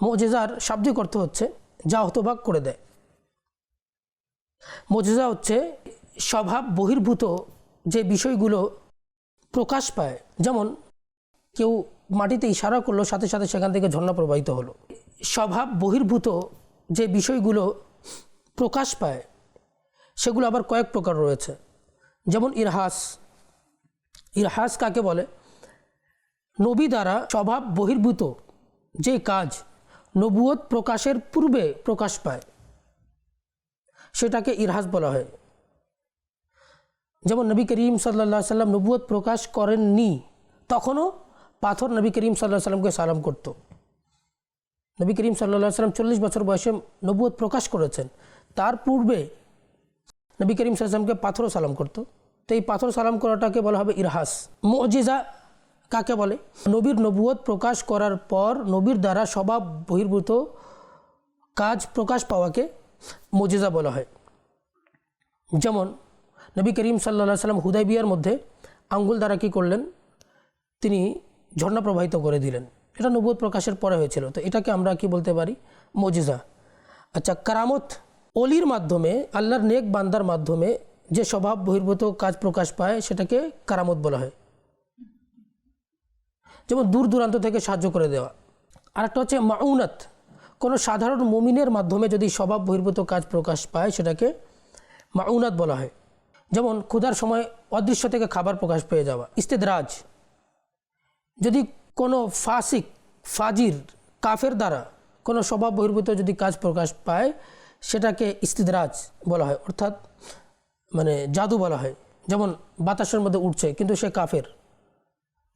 মুজিজার শাব্দিক অর্থ হচ্ছে যা হতবাক করে দেয়। মুজিজা হচ্ছে স্বভাব বহির্ভূত যে বিষয়গুলো প্রকাশ পায়, যেমন কেউ মাটিতে ইশারা করলো, সাথে সাথে সেখান থেকে ঝর্ণা প্রবাহিত হলো। স্বভাব বহির্ভূত যে বিষয়গুলো প্রকাশ পায় সেগুলো আবার কয়েক প্রকার রয়েছে। যেমন ইরহাস। ইরহাস কাকে বলে? নবী দ্বারা স্বভাব বহির্ভূত যে কাজ নবুয়ত প্রকাশের পূর্বে প্রকাশ পায় সেটাকে ইরহাস বলা হয়। যেমন নবী করিম সাল্লাল্লাহু আলাইহি সাল্লাম নবুয়ত প্রকাশ করেননি, তখনও পাথর নবী করিম সাল্লাল্লাহু আলাইহি সাল্লামকে সালাম করত। নবী করিম সাল্লাল্লাহু আলাইহি সাল্লাম 40 বছর বয়সে নবুয়ত প্রকাশ করেছেন, তার পূর্বে নবী করিম সাল্লাল্লাহু আলাইহি সাল্লামকে পাথরও সালাম করত। তো এই পাথর সালাম করাটাকে বলা হবে ইরহাস। মুজিজা কাকে বলে? নবীর নবুয়ত প্রকাশ করার পর নবীর দ্বারা স্বভাব বহির্ভূত কাজ প্রকাশ পাওয়াকে মুজিজা বলা হয়। যেমন নবী করিম সাল্লাল্লাহু আলাইহি সাল্লাম হুদাইবিয়ার মধ্যে আঙ্গুল দ্বারা কী করলেন? তিনি ঝর্ণা প্রবাহিত করে দিলেন। এটা নবুয়ত প্রকাশের পরে হয়েছিল, তো এটাকে আমরা কি বলতে পারি? মুজিজা। আচ্ছা, কারামত অলির মাধ্যমে, আল্লাহর নেক বান্দার মাধ্যমে যে স্বভাব বহির্ভূত কাজ প্রকাশ পায় সেটাকে কারামত বলা হয়। যেমন দূর দূরান্ত থেকে সাহায্য করে দেওয়া। আরেকটা হচ্ছে মাউনাত। কোনো সাধারণ মুমিনের মাধ্যমে যদি স্বভাব বহির্ভূত কাজ প্রকাশ পায় সেটাকে মাউনাত বলা হয়। যেমন ক্ষুধার সময় অদৃশ্য থেকে খাবার প্রকাশ পেয়ে যাওয়া। ইস্তেদরাজ। যদি কোনো ফাসিক, ফাজির, কাফের দ্বারা কোনো স্বভাব বহির্ভূত যদি কাজ প্রকাশ পায় সেটাকে ইস্তেদরাজ বলা হয়, অর্থাৎ মানে জাদু বলা হয়। যেমন বাতাসের মধ্যে উঠছে কিন্তু সে কাফের,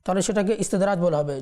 তাহলে সেটাকে ইস্তেদরাজ বলা হবে।